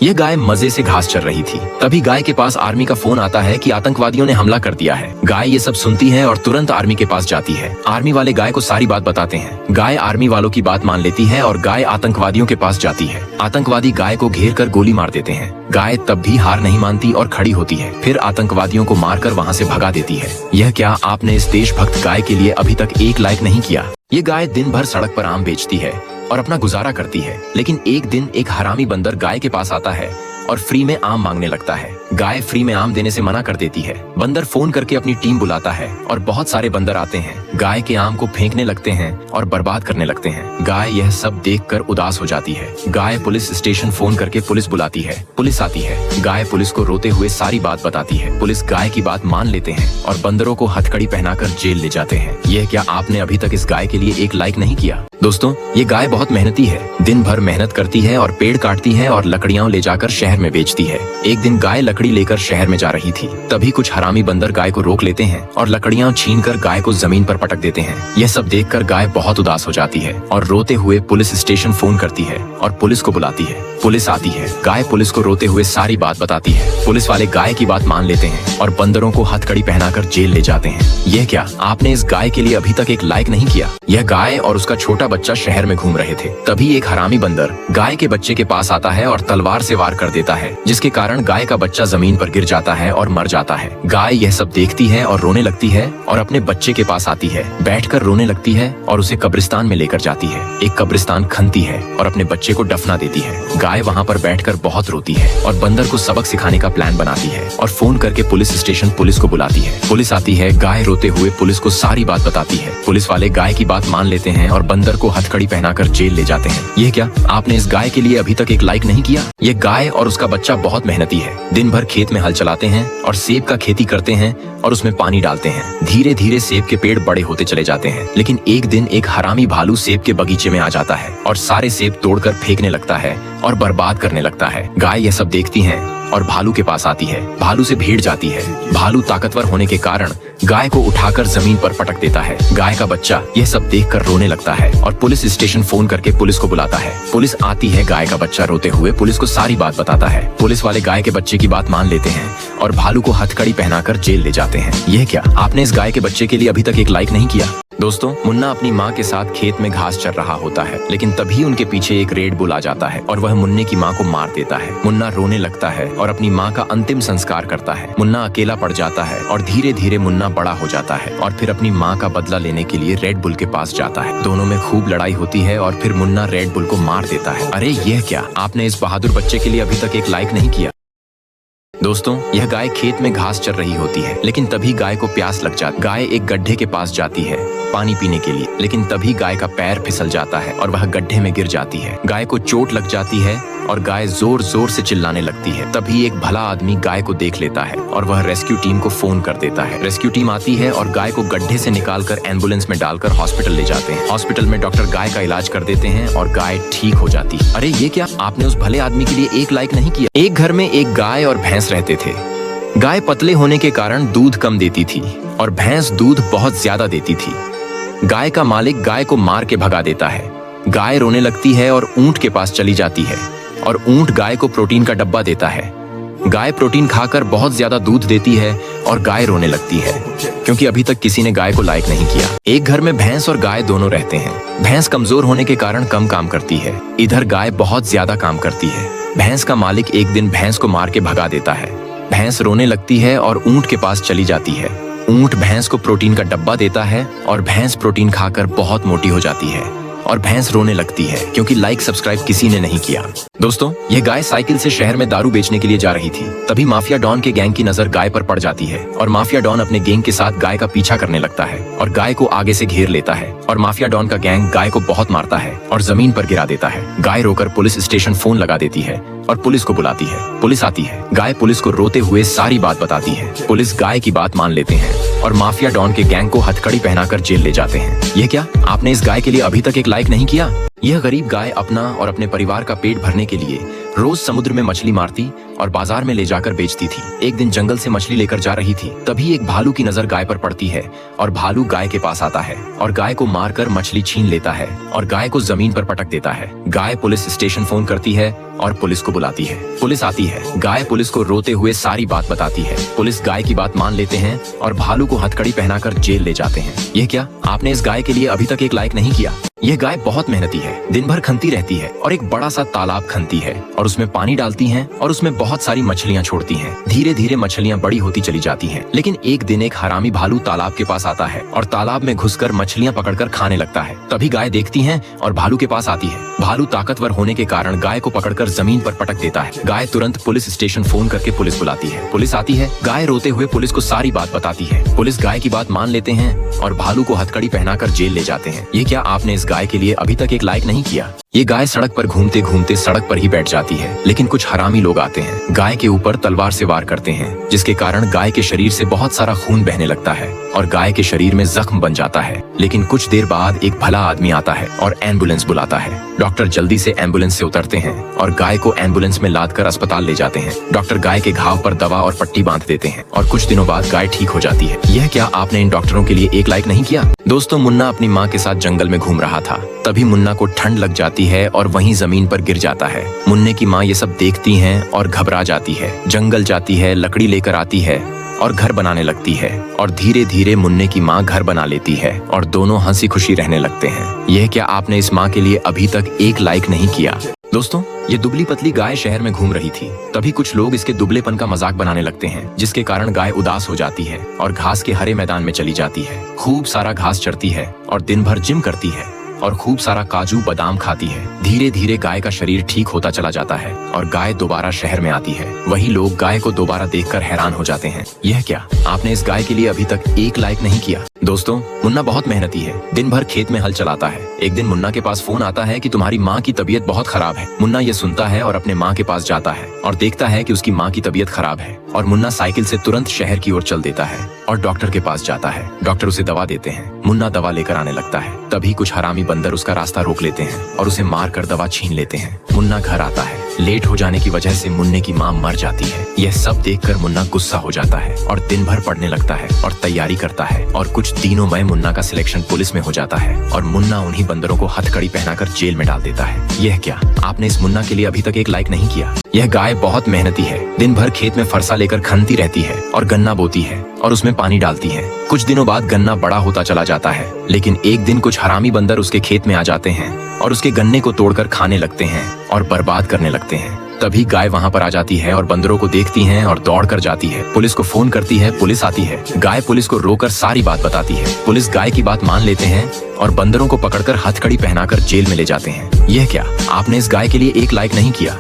यह गाय मजे से घास चर रही थी। तभी गाय के पास आर्मी का फोन आता है कि आतंकवादियों ने हमला कर दिया है। गाय ये सब सुनती है और तुरंत आर्मी के पास जाती है। आर्मी वाले गाय को सारी बात बताते हैं। गाय आर्मी वालों की बात मान लेती है और गाय आतंकवादियों के पास जाती है। आतंकवादी गाय को घेर कर गोली मार देते हैं। गाय तब भी हार नहीं मानती और खड़ी होती है। फिर आतंकवादियों को मारकर वहाँ से भगा देती है। यह क्या आपने इस देशभक्त गाय के लिए अभी तक एक लाइक नहीं किया? ये गाय दिन भर सड़क पर आम बेचती है और अपना गुजारा करती है। लेकिन एक दिन एक हरामी बंदर गाय के पास आता है और फ्री में आम मांगने लगता है। गाय फ्री में आम देने से मना कर देती है। बंदर फोन करके अपनी टीम बुलाता है और बहुत सारे बंदर आते हैं। गाय के आम को फेंकने लगते हैं और बर्बाद करने लगते हैं। गाय यह सब देखकर उदास हो जाती है। गाय पुलिस स्टेशन फोन करके पुलिस बुलाती है। पुलिस आती है। गाय पुलिस को रोते हुए सारी बात बताती है। पुलिस गाय की बात मान लेते हैं और बंदरों को हथकड़ी पहनाकर जेल ले जाते हैं। यह क्या आपने अभी तक इस गाय के लिए एक लाइक नहीं किया? दोस्तों, ये गाय बहुत मेहनती है। दिन भर मेहनत करती है और पेड़ काटती है और लकड़ियां ले जाकर शहर में बेचती है। एक दिन गाय लकड़ी लेकर शहर में जा रही थी। तभी कुछ हरामी बंदर गाय को रोक लेते हैं और लकड़ियां छीनकर गाय को जमीन पर पटक देते हैं। यह सब देखकर गाय बहुत उदास हो जाती है और रोते हुए पुलिस स्टेशन फोन करती है और पुलिस को बुलाती है। पुलिस आती है। गाय पुलिस को रोते हुए सारी बात बताती है। पुलिस वाले गाय की बात मान लेते हैं और बंदरों को हथकड़ी पहनाकर जेल ले जाते हैं। यह क्या आपने इस गाय के लिए अभी तक एक लाइक नहीं किया? यह गाय और उसका छोटा बच्चा शहर में घूम रहे थे। तभी एक हरामी बंदर गाय के बच्चे के पास आता है और तलवार से वार कर देता है, जिसके कारण गाय का बच्चा जमीन पर गिर जाता है और मर जाता है। गाय यह सब देखती है और रोने लगती है और अपने बच्चे के पास आती है, बैठकर रोने लगती है और उसे कब्रिस्तान में लेकर जाती है। एक कब्रिस्तान खनती है और अपने बच्चे को दफना देती है। गाय वहाँ पर बैठकर बहुत रोती है और बंदर को सबक सिखाने का प्लान बनाती है और फोन करके पुलिस स्टेशन पुलिस को बुलाती है। पुलिस आती है। गाय रोते हुए पुलिस को सारी बात बताती है। पुलिस वाले गाय की बात मान लेते हैं और बंदर को हथकड़ी पहनाकर जेल ले जाते हैं। यह क्या आपने इस गाय के लिए अभी तक एक लाइक नहीं किया? यह गाय और उसका बच्चा बहुत मेहनती है। दिन भर खेत में हल चलाते हैं और सेब का खेती करते हैं और उसमें पानी डालते हैं। धीरे धीरे सेब के पेड़ बड़े होते चले जाते हैं। लेकिन एक दिन एक हरामी भालू सेब के बगीचे में आ जाता है और सारे सेब तोड़कर फेंकने लगता है और बर्बाद करने लगता है। गाय यह सब देखती है और भालू के पास आती है। भालू से भिड़ जाती है। भालू ताकतवर होने के कारण गाय को उठाकर जमीन पर पटक देता है। गाय का बच्चा यह सब देखकर रोने लगता है और पुलिस स्टेशन फोन करके पुलिस को बुलाता है। पुलिस आती है। गाय का बच्चा रोते हुए पुलिस को सारी बात बताता है। पुलिस वाले गाय के बच्चे की बात मान लेते हैं और भालू को हथकड़ी पहनाकर जेल ले जाते हैं। यह क्या आपने इस गाय के बच्चे के लिए अभी तक एक लाइक नहीं किया? दोस्तों, मुन्ना अपनी माँ के साथ खेत में घास चर रहा होता है, लेकिन तभी उनके पीछे एक रेड बुल आ जाता है और वह मुन्ने की माँ को मार देता है। मुन्ना रोने लगता है और अपनी माँ का अंतिम संस्कार करता है। मुन्ना अकेला पड़ जाता है और धीरे धीरे मुन्ना बड़ा हो जाता है और फिर अपनी माँ का बदला लेने के लिए रेड बुल के पास जाता है। दोनों में खूब लड़ाई होती है और फिर मुन्ना रेड बुल को मार देता है। अरे यह क्या आपने इस बहादुर बच्चे के लिए अभी तक एक लाइक नहीं किया? दोस्तों, यह गाय खेत में घास चर रही होती है, लेकिन तभी गाय को प्यास लग जाती है। गाय एक गड्ढे के पास जाती है पानी पीने के लिए, लेकिन तभी गाय का पैर फिसल जाता है और वह गड्ढे में गिर जाती है। गाय को चोट लग जाती है और गाय जोर जोर से चिल्लाने लगती है। तभी एक भला आदमी गाय को देख लेता है और वह रेस्क्यू टीम को फोन कर देता है। रेस्क्यू टीम आती है और गाय को गड्ढे से निकालकर एम्बुलेंस में डालकर हॉस्पिटल ले जाते हैं। हॉस्पिटल में डॉक्टर गाय का इलाज कर देते हैं और गाय ठीक हो जाती है। अरे ये क्या आपने उस भले आदमी के लिए एक लाइक नहीं किया? एक घर में एक गाय और भैंस रहते थे। गाय पतले होने के कारण दूध कम देती थी और भैंस दूध बहुत ज्यादा देती थी। गाय का मालिक गाय को मार के भगा देता है। गाय रोने लगती है और ऊंट के पास चली जाती है और ऊंट गाय को प्रोटीन का डब्बा देता है। गाय प्रोटीन खाकर बहुत ज्यादा दूध देती है और गाय रोने लगती है क्योंकि अभी तक किसी ने गाय को लाइक नहीं किया। एक घर में भैंस और गाय दोनों रहते हैं। भैंस कमजोर होने के कारण कम काम करती है, इधर गाय बहुत ज्यादा काम करती है। भैंस का मालिक एक दिन भैंस को मार के भगा देता है। भैंस रोने लगती है और ऊंट के पास चली जाती है। ऊंट भैंस को प्रोटीन का डब्बा देता है और भैंस प्रोटीन खाकर बहुत मोटी हो जाती है और भैंस रोने लगती है क्योंकि लाइक सब्सक्राइब किसी ने नहीं किया। दोस्तों, यह गाय साइकिल से शहर में दारू बेचने के लिए जा रही थी। तभी माफिया डॉन के गैंग की नजर गाय पर पड़ जाती है और माफिया डॉन अपने गैंग के साथ गाय का पीछा करने लगता है और गाय को आगे से घेर लेता है और माफिया डॉन का गैंग गाय को बहुत मारता है और जमीन पर गिरा देता है। गाय रोकर पुलिस स्टेशन फोन लगा देती है और पुलिस को बुलाती है। पुलिस आती है। गाय पुलिस को रोते हुए सारी बात बताती है। पुलिस गाय की बात मान लेते हैं और माफिया डॉन के गैंग को हथकड़ी पहनाकर जेल ले जाते हैं। ये क्या आपने इस गाय के लिए अभी तक एक लाइक नहीं किया? यह गरीब गाय अपना और अपने परिवार का पेट भरने के लिए रोज समुद्र में मछली मारती और बाजार में ले जाकर बेचती थी। एक दिन जंगल से मछली लेकर जा रही थी, तभी एक भालू की नजर गाय पर पड़ती है और भालू गाय के पास आता है और गाय को मारकर मछली छीन लेता है और गाय को जमीन पर पटक देता है। गाय पुलिस स्टेशन फोन करती है और पुलिस को बुलाती है। पुलिस आती है। गाय पुलिस को रोते हुए सारी बात बताती है। पुलिस गाय की बात मान लेते हैं और भालू को हथकड़ी पहनाकर जेल ले जाते हैं। यह क्या, आपने इस गाय के लिए अभी तक एक लाइक नहीं किया? यह गाय बहुत मेहनती है, दिन भर खनती रहती है और एक बड़ा सा तालाब खनती है और उसमें पानी डालती हैं और उसमें बहुत सारी मछलियां छोड़ती हैं। धीरे धीरे मछलियां बड़ी होती चली जाती हैं। लेकिन एक दिन एक हरामी भालू तालाब के पास आता है और तालाब में घुसकर मछलियां पकड़कर खाने लगता है। तभी गाय देखती है और भालू के पास आती है। भालू ताकतवर होने के कारण गाय को पकड़कर जमीन पर पटक देता है। गाय तुरंत पुलिस स्टेशन फोन करके पुलिस बुलाती है। पुलिस आती है। गाय रोते हुए पुलिस को सारी बात बताती है। पुलिस गाय की बात मान लेते हैं और भालू को हथकड़ी पहनाकर जेल ले जाते हैं। ये क्या, आपने इस गाय के लिए अभी तक एक लाइक नहीं किया? ये गाय सड़क पर घूमते घूमते सड़क पर ही बैठ जाती है, लेकिन कुछ हरामी लोग आते हैं, गाय के ऊपर तलवार से वार करते हैं, जिसके कारण गाय के शरीर से बहुत सारा खून बहने लगता है और गाय के शरीर में जख्म बन जाता है। लेकिन कुछ देर बाद एक भला आदमी आता है और एम्बुलेंस बुलाता है। डॉक्टर जल्दी से एम्बुलेंस से उतरते हैं और गाय को एम्बुलेंस में लादकर अस्पताल ले जाते हैं। डॉक्टर गाय के घाव पर दवा और पट्टी बांध देते हैं और कुछ दिनों बाद गाय ठीक हो जाती है। यह क्या, आपने इन डॉक्टरों के लिए एक लाइक नहीं किया? दोस्तों, मुन्ना अपनी माँ के साथ जंगल में घूम रहा था। तभी मुन्ना को ठंड लग जाती है और वहीं जमीन पर गिर जाता है। मुन्ने की माँ ये सब देखती हैं और घबरा जाती है। जंगल जाती है, लकड़ी लेकर आती है और घर बनाने लगती है और धीरे धीरे मुन्ने की माँ घर बना लेती है और दोनों हंसी खुशी रहने लगते हैं। यह क्या, आपने इस माँ के लिए अभी तक एक लाइक नहीं किया? दोस्तों, ये दुबली पतली गाय शहर में घूम रही थी। तभी कुछ लोग इसके दुबलेपन का मजाक बनाने लगते हैं, जिसके कारण गाय उदास हो जाती है और घास के हरे मैदान में चली जाती है। खूब सारा घास चरती है और दिन भर जिम करती है और खूब सारा काजू बादाम खाती है। धीरे धीरे गाय का शरीर ठीक होता चला जाता है और गाय दोबारा शहर में आती है। वही लोग गाय को दोबारा देखकर हैरान हो जाते हैं। यह क्या, आपने इस गाय के लिए अभी तक एक लाइक नहीं किया? दोस्तों, मुन्ना बहुत मेहनती है, दिन भर खेत में हल चलाता है। एक दिन मुन्ना के पास फोन आता है कि तुम्हारी माँ की तबीयत बहुत खराब है। मुन्ना ये सुनता है और अपने माँ के पास जाता है और देखता है कि उसकी माँ की तबीयत खराब है और मुन्ना साइकिल से तुरंत शहर की ओर चल देता है और डॉक्टर के पास जाता है। डॉक्टर उसे दवा देते हैं। मुन्ना दवा लेकर आने लगता है। तभी कुछ हरामी बंदर उसका रास्ता रोक लेते हैं और उसे मार कर दवा छीन लेते हैं। मुन्ना घर आता है। लेट हो जाने की वजह से मुन्ने की माँ मर जाती है। यह सब देखकर मुन्ना गुस्सा हो जाता है और दिन भर पढ़ने लगता है और तैयारी करता है और कुछ दिनों में मुन्ना का सिलेक्शन पुलिस में हो जाता है और मुन्ना उन्हीं बंदरों को हथकड़ी पहनाकर जेल में डाल देता है। यह क्या, आपने इस मुन्ना के लिए अभी तक एक लाइक नहीं किया? यह गाय बहुत मेहनती है, दिन भर खेत में फरसा लेकर खनती रहती है और गन्ना बोती है और उसमें पानी डालती है। कुछ दिनों बाद गन्ना बड़ा होता चला जाता है, लेकिन एक दिन कुछ हरामी बंदर उसके खेत में आ जाते हैं और उसके गन्ने को तोड़कर खाने लगते हैं और बर्बाद करने लगते हैं। तभी गाय वहाँ पर आ जाती है और बंदरों को देखती है और दौड़ कर जाती है। पुलिस को फोन करती है। पुलिस आती है। गाय पुलिस को रोककर सारी बात बताती है। पुलिस गाय की बात मान लेते हैं और बंदरों को पकड़कर हथकड़ी पहनाकर जेल में ले जाते हैं। यह क्या, आपने इस गाय के लिए एक लाइक नहीं किया?